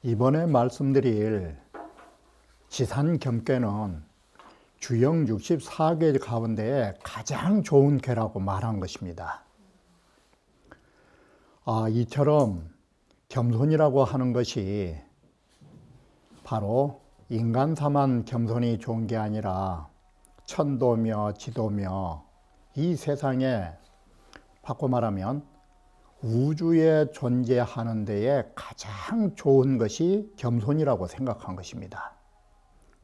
이번에 말씀드릴 지산겸괴는 주영 64개 가운데 가장 좋은 괴라고 말한 것입니다. 이처럼 겸손이라고 하는 것이 바로 인간사만 겸손이 좋은 게 아니라 천도며 지도며 이 세상에 바꿔 말하면 우주에 존재하는 데에 가장 좋은 것이 겸손이라고 생각한 것입니다.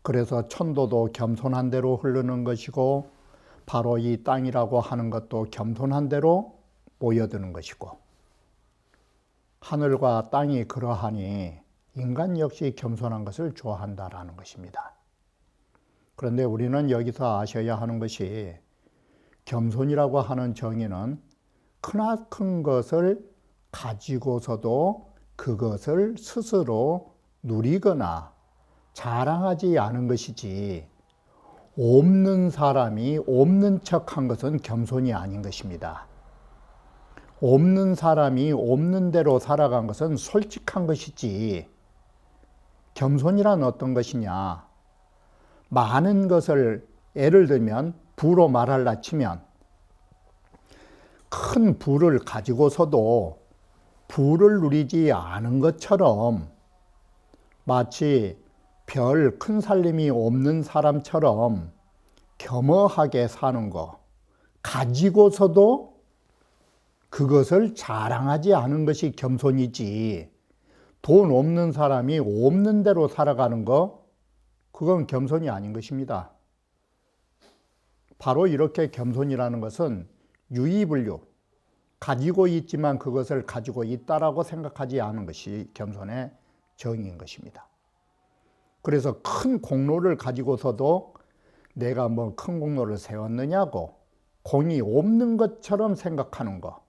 그래서 천도도 겸손한 대로 흐르는 것이고 바로 이 땅이라고 하는 것도 겸손한 대로 모여드는 것이고 하늘과 땅이 그러하니 인간 역시 겸손한 것을 좋아한다라는 것입니다. 그런데 우리는 여기서 아셔야 하는 것이 겸손이라고 하는 정의는 크나큰 것을 가지고서도 그것을 스스로 누리거나 자랑하지 않은 것이지 없는 사람이 없는 척한 것은 겸손이 아닌 것입니다. 없는 사람이 없는 대로 살아간 것은 솔직한 것이지 겸손이란 어떤 것이냐, 많은 것을 예를 들면 부로 말할라 치면 큰 부를 가지고서도 부를 누리지 않은 것처럼 마치 별 큰 살림이 없는 사람처럼 겸허하게 사는 것, 가지고서도 그것을 자랑하지 않은 것이 겸손이지 돈 없는 사람이 없는 대로 살아가는 것, 그건 겸손이 아닌 것입니다. 바로 이렇게 겸손이라는 것은 유의분류, 가지고 있지만 그것을 가지고 있다라고 생각하지 않은 것이 겸손의 정의인 것입니다. 그래서 큰 공로를 가지고서도 내가 뭐 큰 공로를 세웠느냐고 공이 없는 것처럼 생각하는 것,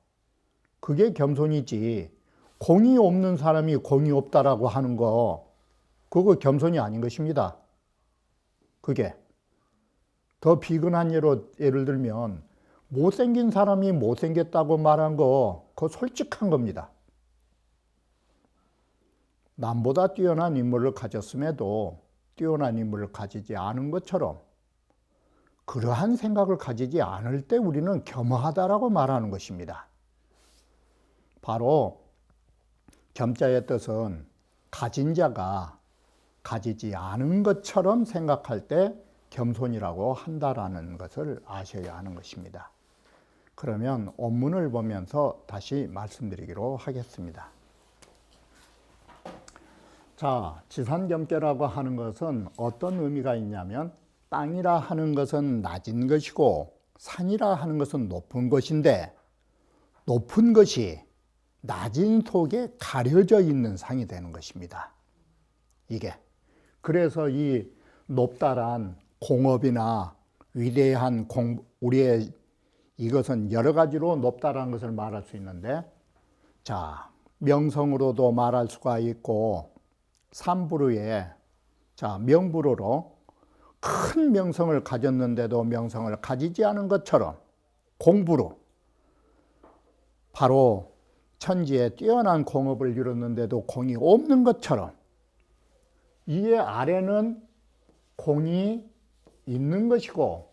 그게 겸손이지 공이 없는 사람이 공이 없다라고 하는 거, 그거 겸손이 아닌 것입니다. 그게 더 비근한 예를 들면 못생긴 사람이 못생겼다고 말한 거, 그거 솔직한 겁니다. 남보다 뛰어난 인물을 가졌음에도 뛰어난 인물을 가지지 않은 것처럼 그러한 생각을 가지지 않을 때 우리는 겸허하다라고 말하는 것입니다. 바로 겸자의 뜻은 가진 자가 가지지 않은 것처럼 생각할 때 겸손이라고 한다라는 것을 아셔야 하는 것입니다. 그러면 원문을 보면서 다시 말씀드리기로 하겠습니다. 자, 지산겸괴라고 하는 것은 어떤 의미가 있냐면 땅이라 하는 것은 낮은 것이고 산이라 하는 것은 높은 것인데 높은 것이 낮은 속에 가려져 있는 상이 되는 것입니다. 이게 그래서 이 높다란 공업이나 위대한 우리의 이것은 여러 가지로 높다라는 것을 말할 수 있는데, 자, 명성으로도 말할 수가 있고 삼부르에 명부르로 큰 명성을 가졌는데도 명성을 가지지 않은 것처럼 공부로 바로 천지에 뛰어난 공업을 이뤘는데도 공이 없는 것처럼 이에 아래는 공이 있는 것이고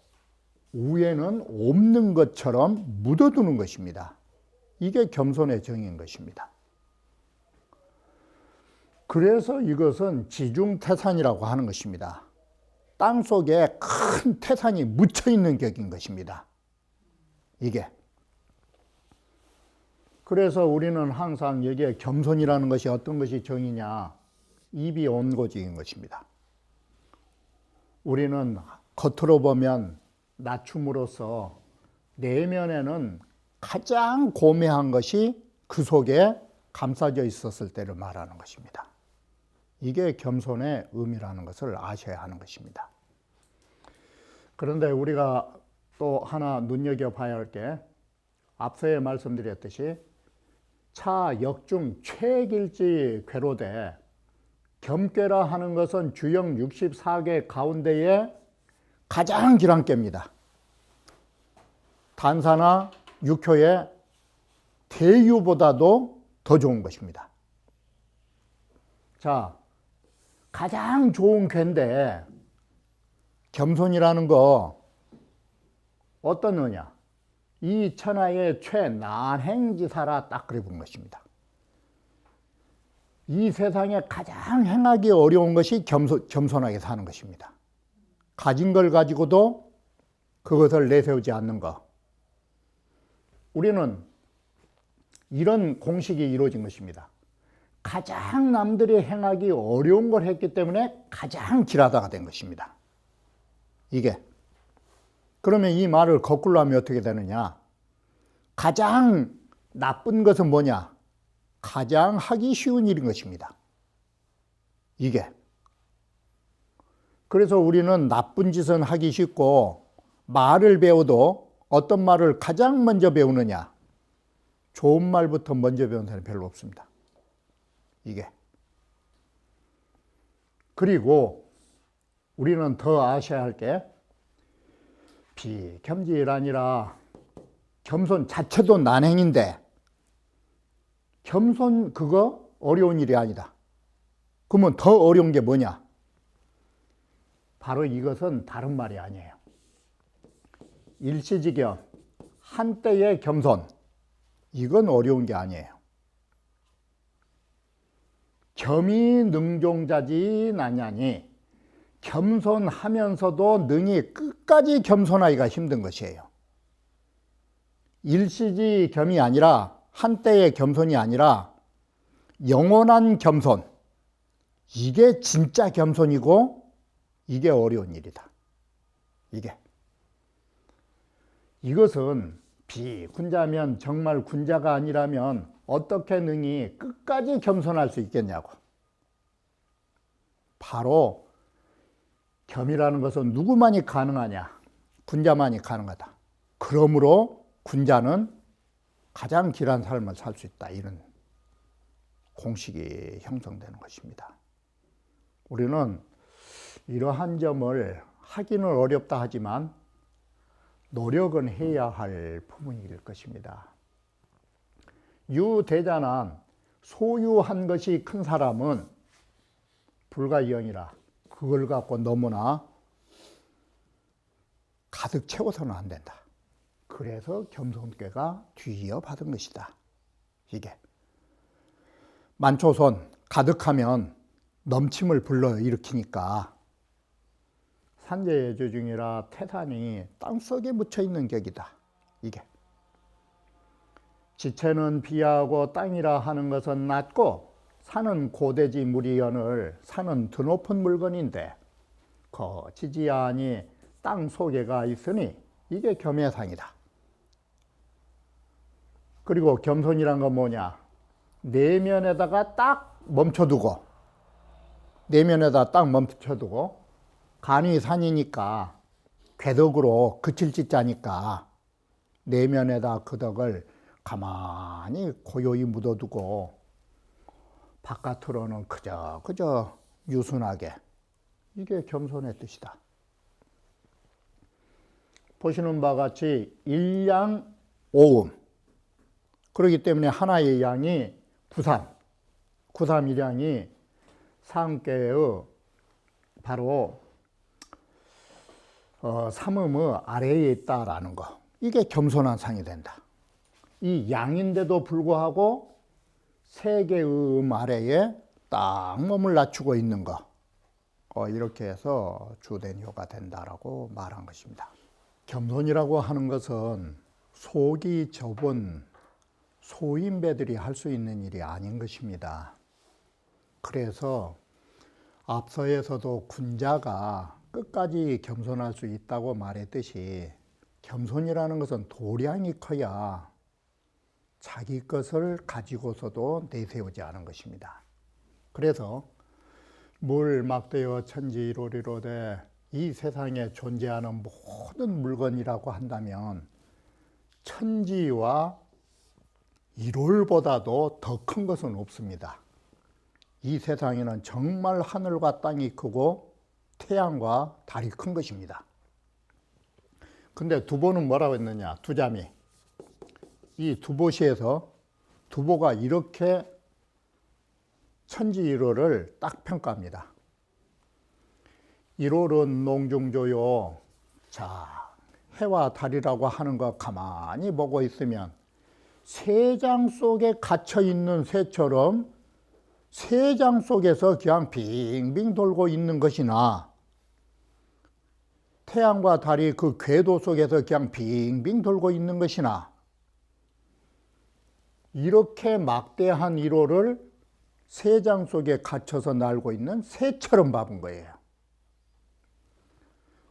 위에는 없는 것처럼 묻어두는 것입니다. 이게 겸손의 정의인 것입니다. 그래서 이것은 지중태산이라고 하는 것입니다. 땅 속에 큰 태산이 묻혀 있는 격인 것입니다. 이게. 그래서 우리는 항상 여기에 겸손이라는 것이 어떤 것이 정의냐, 이비온고지인 것입니다. 우리는 겉으로 보면 낮춤으로써 내면에는 가장 고매한 것이 그 속에 감싸져 있었을 때를 말하는 것입니다. 이게 겸손의 의미라는 것을 아셔야 하는 것입니다. 그런데 우리가 또 하나 눈여겨봐야 할 게 앞서에 말씀드렸듯이 차 역중 최길지 궤로되 겸괴라 하는 것은 주역 64개 가운데에 가장 길한 꾀입니다. 단사나 육효의 대유보다도 더 좋은 것입니다. 자, 가장 좋은 궤인데 겸손이라는 거 어떤 의냐? 이 천하의 최난행지사라 딱 그래 본 것입니다. 이 세상에 가장 행하기 어려운 것이 겸손하게 사는 것입니다. 가진 걸 가지고도 그것을 내세우지 않는 것. 우리는 이런 공식이 이루어진 것입니다. 가장 남들이 행하기 어려운 걸 했기 때문에 가장 길하다가 된 것입니다. 이게. 그러면 이 말을 거꾸로 하면 어떻게 되느냐? 가장 나쁜 것은 뭐냐? 가장 하기 쉬운 일인 것입니다. 이게. 그래서 우리는 나쁜 짓은 하기 쉽고 말을 배워도 어떤 말을 가장 먼저 배우느냐? 좋은 말부터 먼저 배우는 사람이 별로 없습니다. 이게. 그리고 우리는 더 아셔야 할 게 비겸질아니라 겸손 자체도 난행인데 겸손 그거 어려운 일이 아니다. 그러면 더 어려운 게 뭐냐? 바로 이것은 다른 말이 아니에요. 일시지겸, 한때의 겸손, 이건 어려운 게 아니에요. 겸이 능종자지 나냐니 겸손하면서도 능히 끝까지 겸손하기가 힘든 것이에요. 일시지 겸이 아니라 한때의 겸손이 아니라 영원한 겸손, 이게 진짜 겸손이고 이게 어려운 일이다. 이것은 비군자면 정말 군자가 아니라면 어떻게 능히 끝까지 겸손할 수 있겠냐고. 바로 겸이라는 것은 누구만이 가능하냐? 군자만이 가능하다. 그러므로 군자는 가장 길한 삶을 살 수 있다. 이런 공식이 형성되는 것입니다. 우리는 이러한 점을 하기는 어렵다 하지만 노력은 해야 할 부분일 것입니다. 유대자난 소유한 것이 큰 사람은 불가이언이라 그걸 갖고 너무나 가득 채워서는 안 된다. 그래서 겸손께가 뒤이어 받은 것이다. 이게 만초선 가득하면 넘침을 불러일으키니까 산재예주 중이라 태산이 땅속에 묻혀있는 격이다. 이게 지체는 비하고 땅이라 하는 것은 낮고 산은 고대지 무리연을 산은 드높은 물건인데 거치지 아니 땅 속에가 있으니 이게 겸해상이다. 그리고 겸손이란 건 뭐냐? 내면에다가 딱 멈춰두고 간이 산이니까 궤덕으로 그칠 짓자니까 내면에다 그 덕을 가만히 고요히 묻어두고 바깥으로는 그저 유순하게, 이게 겸손의 뜻이다. 보시는 바와 같이 일양 오음, 그렇기 때문에 하나의 양이 구삼일양이 상계의 바로 삼음의 아래에 있다라는 거, 이게 겸손한 상이 된다. 이 양인데도 불구하고 세 개의 음 아래에 딱 몸을 낮추고 있는 거, 이렇게 해서 주대뇨가 된다라고 말한 것입니다. 겸손이라고 하는 것은 속이 좁은 소인배들이 할 수 있는 일이 아닌 것입니다. 그래서 앞서에서도 군자가 끝까지 겸손할 수 있다고 말했듯이 겸손이라는 것은 도량이 커야 자기 것을 가지고서도 내세우지 않은 것입니다. 그래서 물 막대여 천지이로리로되 이 세상에 존재하는 모든 물건이라고 한다면 천지와 일월보다도 더 큰 것은 없습니다. 이 세상에는 정말 하늘과 땅이 크고 태양과 달이 큰 것입니다. 근데 두보는 뭐라고 했느냐? 두자미. 이 두보시에서 두보가 이렇게 천지일월을 딱 평가합니다. 일월은 농중조요. 자, 해와 달이라고 하는 거 가만히 보고 있으면 새장 속에 갇혀 있는 새처럼 새장 속에서 그냥 빙빙 돌고 있는 것이나, 태양과 달이 그 궤도 속에서 그냥 빙빙 돌고 있는 것이나, 이렇게 막대한 일호를 새장 속에 갇혀서 날고 있는 새처럼 봐본 거예요.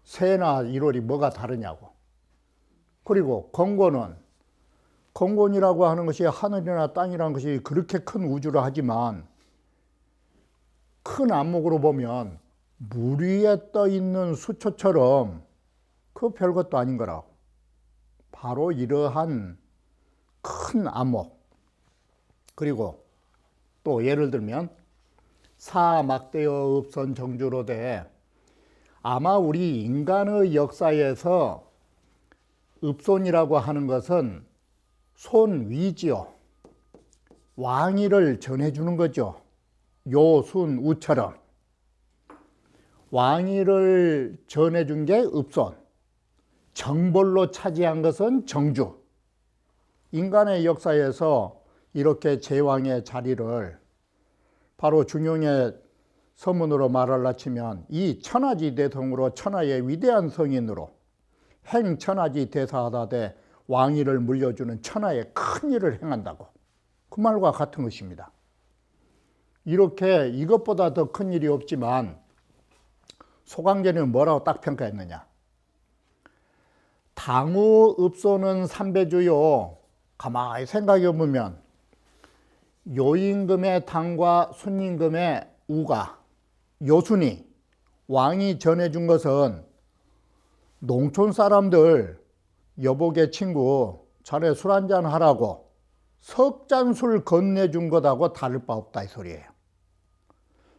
새나 일월이 뭐가 다르냐고. 그리고 건곤이라고 하는 것이 하늘이나 땅이라는 것이 그렇게 큰 우주를 하지만 큰 안목으로 보면 물 위에 떠 있는 수초처럼 그 별것도 아닌 거라고. 바로 이러한 큰 안목. 그리고 또 예를 들면 사막대여 읍선 정주로되, 아마 우리 인간의 역사에서 읍손이라고 하는 것은 손위지요. 왕위를 전해주는 거죠. 요순우처럼 왕위를 전해준 게 읍손, 정벌로 차지한 것은 정주. 인간의 역사에서 이렇게 제왕의 자리를 바로 중용의 서문으로 말하려 치면 이 천하지 대성으로 천하의 위대한 성인으로 행천하지 대사하다되 왕위를 물려주는 천하의 큰 일을 행한다고, 그 말과 같은 것입니다. 이렇게 이것보다 더 큰 일이 없지만 소강전은 뭐라고 딱 평가했느냐? 당우 읍소는 삼배주요. 가만히 생각해 보면 요임금의 당과 순임금의 우가, 요순이 왕이 전해준 것은 농촌 사람들 여보게 친구 자네 술 한잔 하라고 석 잔 술 건네준 것하고 다를 바 없다 이 소리예요.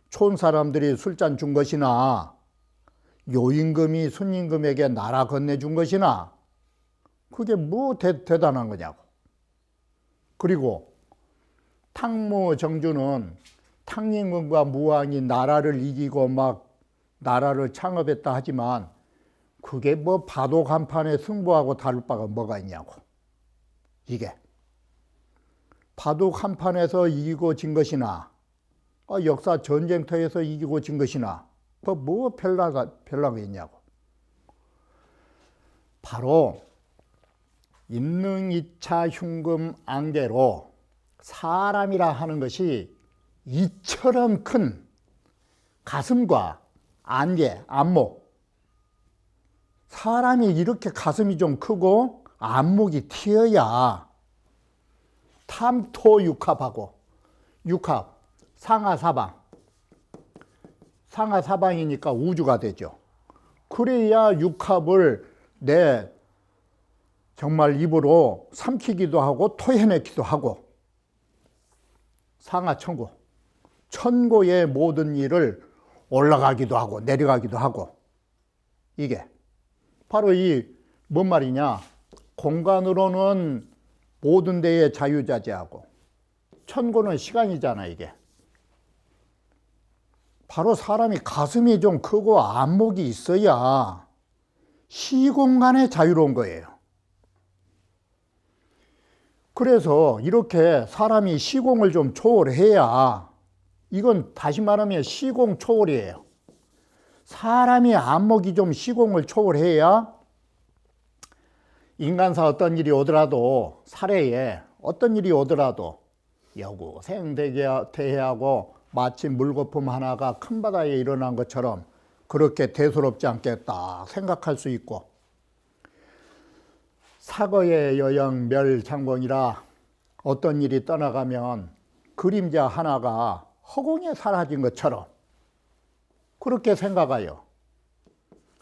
촌 사람들이 술잔 준 것이나 요임금이 순임금에게 나라 건네준 것이나 그게 뭐 대단한 거냐고. 그리고 탕무 정주는 탕임금과 무왕이 나라를 이기고 막 나라를 창업했다 하지만 그게 뭐 바둑 한 판에 승부하고 다를 바가 뭐가 있냐고. 이게 바둑 한 판에서 이기고 진 것이나 역사 전쟁터에서 이기고 진 것이나 뭐 별나가 있냐고. 바로 인능이차 흉금 안개로 사람이라 하는 것이 이처럼 큰 가슴과 안개, 안목. 사람이 이렇게 가슴이 좀 크고 안목이 튀어야 탐토육합하고, 육합, 상하사방. 상하사방이니까 우주가 되죠. 그래야 육합을 내 정말 입으로 삼키기도 하고 토해내기도 하고, 상하천고, 천고의 모든 일을 올라가기도 하고 내려가기도 하고. 이게 바로 이 뭔 말이냐? 공간으로는 모든 데에 자유자재하고 천고는 시간이잖아. 이게 바로 사람이 가슴이 좀 크고 안목이 있어야 시공간에 자유로운 거예요. 그래서 이렇게 사람이 시공을 좀 초월해야, 이건 다시 말하면 시공 초월이에요. 사람이 안목이 좀 시공을 초월해야 인간사 어떤 일이 오더라도, 사례에 어떤 일이 오더라도 여고생대하고 마치 물거품 하나가 큰 바다에 일어난 것처럼 그렇게 대수롭지 않게 딱 생각할 수 있고, 사거의 여영 멸창공이라 어떤 일이 떠나가면 그림자 하나가 허공에 사라진 것처럼 그렇게 생각하여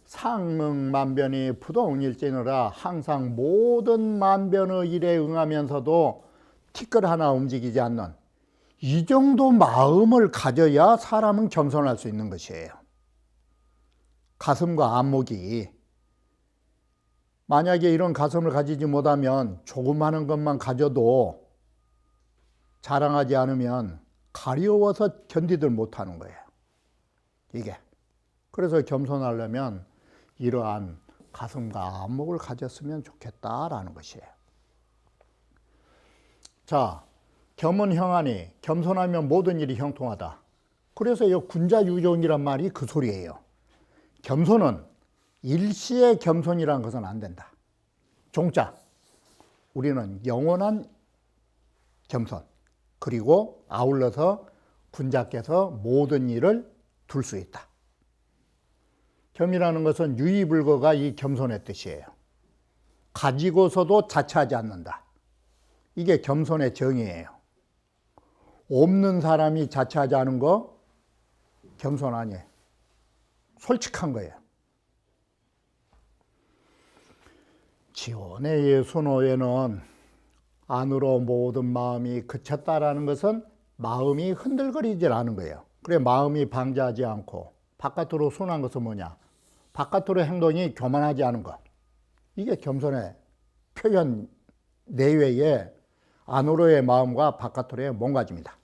상응만변이 부동일진이라 항상 모든 만변의 일에 응하면서도 티끌 하나 움직이지 않는 이 정도 마음을 가져야 사람은 겸손할 수 있는 것이에요. 가슴과 안목이 만약에 이런 가슴을 가지지 못하면 조그마한 것만 가져도 자랑하지 않으면 가려워서 견디들 못하는 거예요. 이게. 그래서 겸손하려면 이러한 가슴과 안목을 가졌으면 좋겠다라는 것이에요. 자, 겸은형하니 겸손하면 모든 일이 형통하다. 그래서 이 군자유종이란 말이 그 소리예요. 겸손은 일시의 겸손이라는 것은 안 된다. 종자, 우리는 영원한 겸손, 그리고 아울러서 군자께서 모든 일을 둘 수 있다. 겸이라는 것은 유의불거가 이 겸손의 뜻이에요. 가지고서도 자처하지 않는다. 이게 겸손의 정의예요. 없는 사람이 자처하지 않은 거 겸손 아니에요. 솔직한 거예요. 지원의 순호에는 안으로 모든 마음이 그쳤다라는 것은 마음이 흔들거리질 않은 거예요. 그래 마음이 방자하지 않고 바깥으로 순한 것은 뭐냐? 바깥으로 행동이 교만하지 않은 것. 이게 겸손의 표현 내외의 안으로의 마음과 바깥으로의 몸가짐이다.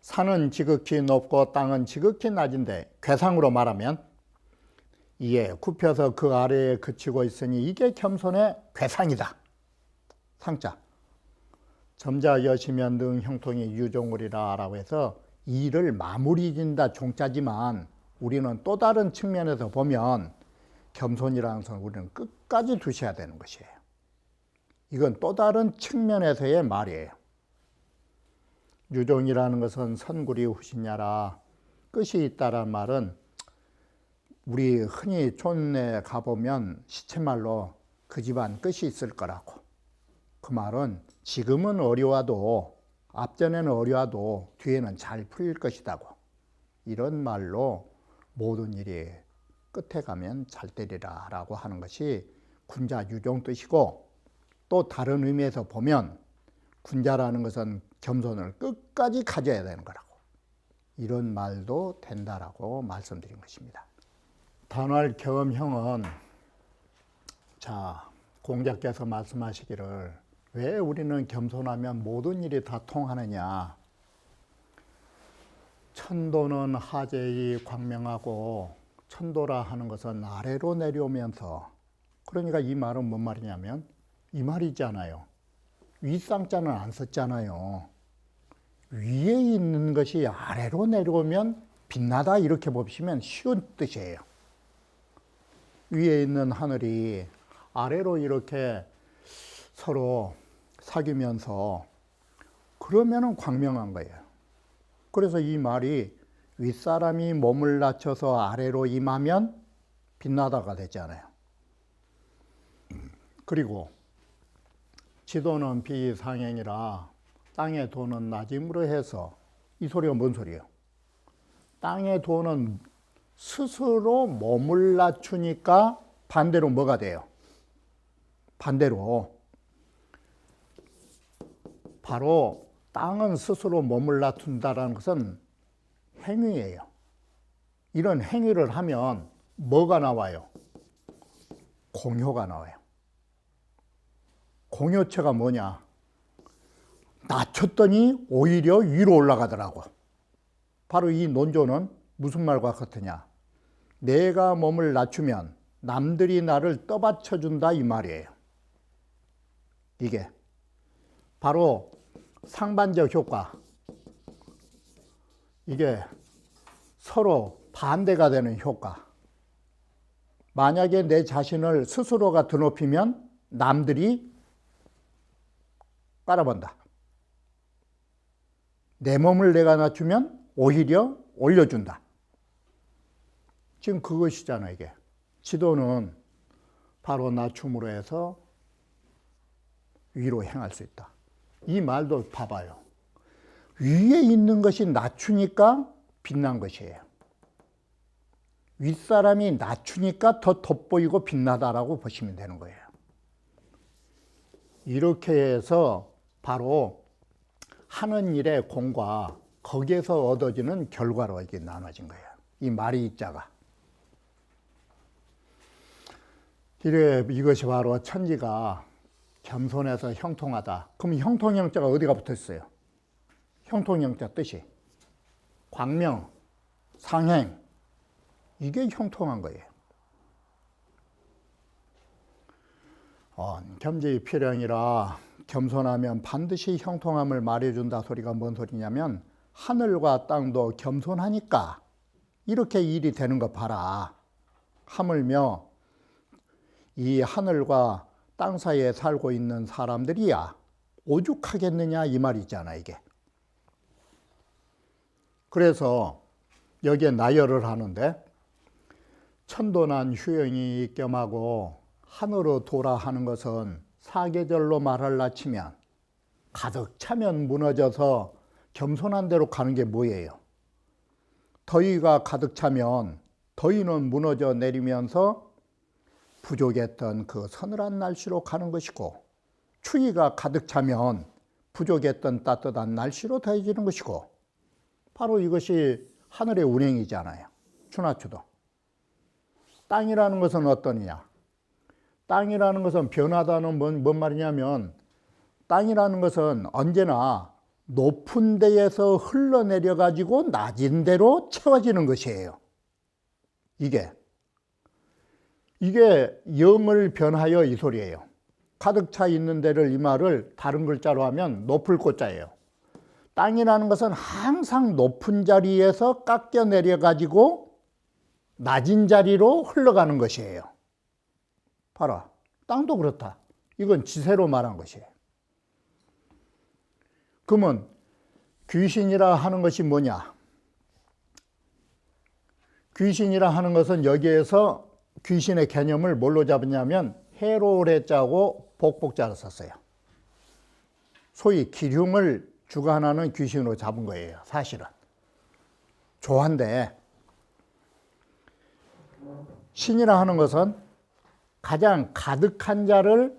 산은 지극히 높고 땅은 지극히 낮은데 괴상으로 말하면 이에 굽혀서 그 아래에 그치고 있으니 이게 겸손의 괴상이다. 상자. 점자 여시면 능 형통이 유종으리라 라고 해서 일을 마무리 짓는다 종자지만 우리는 또 다른 측면에서 보면 겸손이라는 것은 우리는 끝까지 두셔야 되는 것이에요. 이건 또 다른 측면에서의 말이에요. 유종이라는 것은 선구리 후신야라 끝이 있다란 말은 우리 흔히 촌에 가보면 시쳇말로 그 집안 끝이 있을 거라고. 그 말은 지금은 어려워도 앞전에는 어려워도 뒤에는 잘 풀릴 것이다고. 이런 말로 모든 일이 끝에 가면 잘 되리라 라고 하는 것이 군자 유종 뜻이고, 또 다른 의미에서 보면 군자라는 것은 겸손을 끝까지 가져야 되는 거라고. 이런 말도 된다라고 말씀드린 것입니다. 단활 겸형은 자 공자께서 말씀하시기를 왜 우리는 겸손하면 모든 일이 다 통하느냐. 천도는 하재이 광명하고 천도라 하는 것은 아래로 내려오면서, 그러니까 이 말은 뭔 말이냐면 이 말이잖아요. 윗상자는 안 썼잖아요. 위에 있는 것이 아래로 내려오면 빛나다 이렇게 보시면 쉬운 뜻이에요. 위에 있는 하늘이 아래로 이렇게 서로 사귀면서 그러면은 광명한 거예요. 그래서 이 말이 윗사람이 몸을 낮춰서 아래로 임하면 빛나다가 되잖아요. 그리고 지도는 비상행이라 땅의 도는 낮음으로 해서, 이 소리가 뭔 소리예요? 땅의 도는 스스로 몸을 낮추니까 반대로 뭐가 돼요? 반대로 바로 땅은 스스로 몸을 낮춘다는 것은 행위예요. 이런 행위를 하면 뭐가 나와요? 공효가 나와요. 공효체가 뭐냐? 낮췄더니 오히려 위로 올라가더라고. 바로 이 논조는 무슨 말과 같으냐? 내가 몸을 낮추면 남들이 나를 떠받쳐준다 이 말이에요. 이게 바로 상반적 효과. 이게 서로 반대가 되는 효과. 만약에 내 자신을 스스로가 드높이면 남들이 깔아본다. 내 몸을 내가 낮추면 오히려 올려준다. 지금 그것이잖아 이게. 지도는 바로 낮춤으로 해서 위로 행할 수 있다. 이 말도 봐봐요. 위에 있는 것이 낮추니까 빛난 것이에요. 윗사람이 낮추니까 더 돋보이고 빛나다라고 보시면 되는 거예요. 이렇게 해서 바로 하는 일의 공과 거기에서 얻어지는 결과로 이게 나눠진 거예요. 이 마리자가. 이것이 바로 천지가 겸손해서 형통하다. 그럼 형통형자가 어디가 붙어 있어요? 형통형자 뜻이 광명, 상행, 이게 형통한 거예요. 겸지필형이라 겸손하면 반드시 형통함을 말해준다 소리가 뭔 소리냐면 하늘과 땅도 겸손하니까 이렇게 일이 되는 거 봐라. 하물며 이 하늘과 땅 사이에 살고 있는 사람들이야 오죽하겠느냐 이 말이잖아 이게. 그래서 여기에 나열을 하는데 천도난 휴영이 겸하고 하늘로 돌아 하는 것은 사계절로 말할라 치면 가득 차면 무너져서 겸손한 대로 가는 게 뭐예요? 더위가 가득 차면 더위는 무너져 내리면서 부족했던 그 서늘한 날씨로 가는 것이고 추위가 가득 차면 부족했던 따뜻한 날씨로 더해지는 것이고 바로 이것이 하늘의 운행이잖아요. 추나추도. 땅이라는 것은 어떠느냐? 땅이라는 것은 변하다는 뭔 말이냐면 땅이라는 것은 언제나 높은 데에서 흘러내려 가지고 낮은 데로 채워지는 것이에요. 이게 영을 변하여 이 소리예요. 가득 차 있는 데를 이 말을 다른 글자로 하면 높을 꽃자예요. 땅이라는 것은 항상 높은 자리에서 깎여 내려 가지고 낮은 자리로 흘러가는 것이에요. 봐라, 땅도 그렇다. 이건 지세로 말한 것이에요. 그러면 귀신이라 하는 것이 뭐냐? 귀신이라 하는 것은 여기에서 귀신의 개념을 뭘로 잡았냐면 해로레자고 복복자를 썼어요. 소위 기흉을 주관하는 귀신으로 잡은 거예요. 사실은. 조한데 신이라 하는 것은 가장 가득한 자를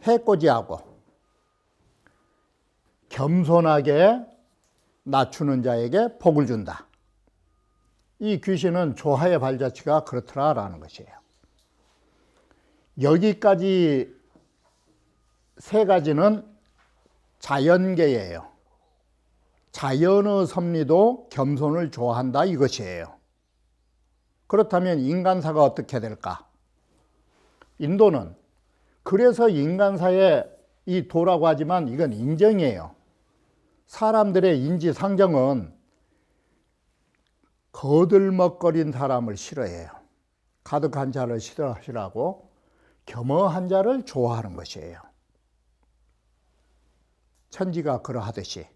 해코지하고 겸손하게 낮추는 자에게 복을 준다. 이 귀신은 조하의 발자취가 그렇더라라는 것이에요. 여기까지 세 가지는 자연계예요. 자연의 섭리도 겸손을 좋아한다 이것이에요. 그렇다면 인간사가 어떻게 될까? 인도는 그래서 인간사에 이 도라고 하지만 이건 인정이에요. 사람들의 인지상정은 거들먹거린 사람을 싫어해요. 가득한 자를 싫어하고 겸허한 자를 좋아하는 것이에요. 천지가 그러하듯이.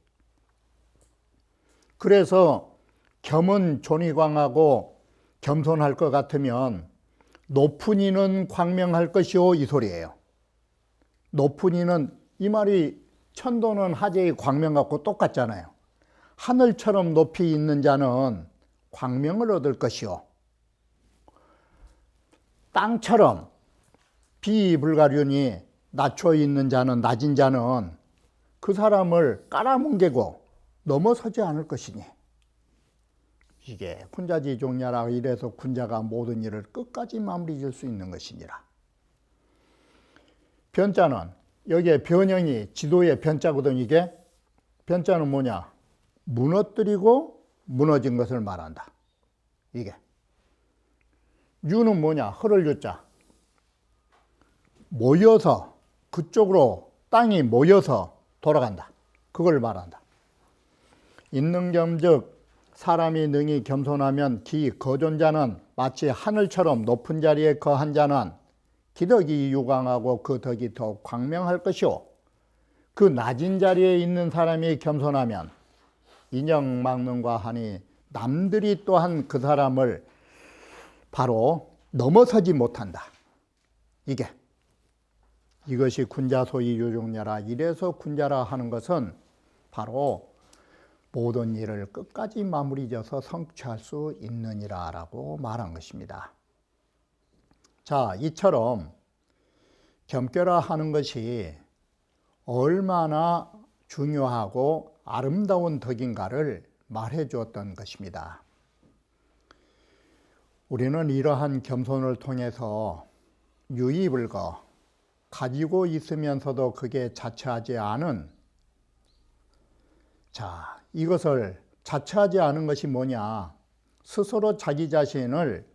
그래서 겸은 존귀광하고 겸손할 것 같으면 높은 이는 광명할 것이오 이 소리예요. 높은 이는 이 말이 천도는 하재의 광명 같고 똑같잖아요. 하늘처럼 높이 있는 자는 광명을 얻을 것이요. 땅처럼 비불가륜이 낮춰 있는 자는 낮은 자는 그 사람을 깔아뭉개고 넘어서지 않을 것이니 이게 군자지종야라 이래서 군자가 모든 일을 끝까지 마무리 지을 수 있는 것이니라. 변자는 여기에 변형이 지도의 변자거든. 이게 변자는 뭐냐? 무너뜨리고 무너진 것을 말한다. 이게 유는 뭐냐? 흐를 유자. 모여서 그쪽으로 땅이 모여서 돌아간다. 그걸 말한다. 인능겸즉 사람이 능히 겸손하면 기 거존자는 마치 하늘처럼 높은 자리에 거한 자는 기덕이 유광하고 그 덕이 더 광명할 것이요. 그 낮은 자리에 있는 사람이 겸손하면 인형 막는과 하니 남들이 또한 그 사람을 바로 넘어서지 못한다. 이것이 군자 소위 유종야라. 이래서 군자라 하는 것은 바로 모든 일을 끝까지 마무리져서 성취할 수 있느니라 라고 말한 것입니다. 자, 이처럼 겸껴라하는 것이 얼마나 중요하고 아름다운 덕인가를 말해 주었던 것입니다. 우리는 이러한 겸손을 통해서 유의불거, 가지고 있으면서도 그게 자처하지 않은, 자, 이것을 자처하지 않은 것이 뭐냐? 스스로 자기 자신을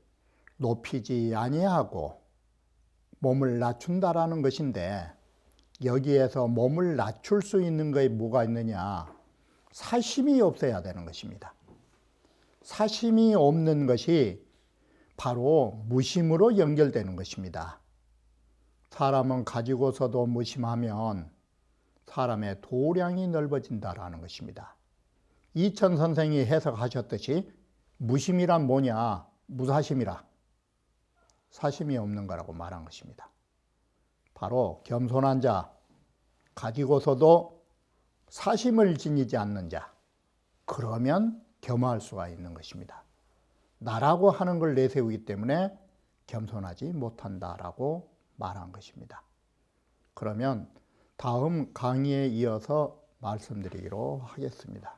높이지 아니하고 몸을 낮춘다라는 것인데, 여기에서 몸을 낮출 수 있는 것이 뭐가 있느냐? 사심이 없어야 되는 것입니다. 사심이 없는 것이 바로 무심으로 연결되는 것입니다. 사람은 가지고서도 무심하면 사람의 도량이 넓어진다라는 것입니다. 이천 선생이 해석하셨듯이 무심이란 뭐냐? 무사심이라. 사심이 없는 거라고 말한 것입니다. 바로 겸손한 자, 가지고서도 사심을 지니지 않는 자, 그러면 겸허할 수가 있는 것입니다. 나라고 하는 걸 내세우기 때문에 겸손하지 못한다라고 말한 것입니다. 그러면 다음 강의에 이어서 말씀드리기로 하겠습니다.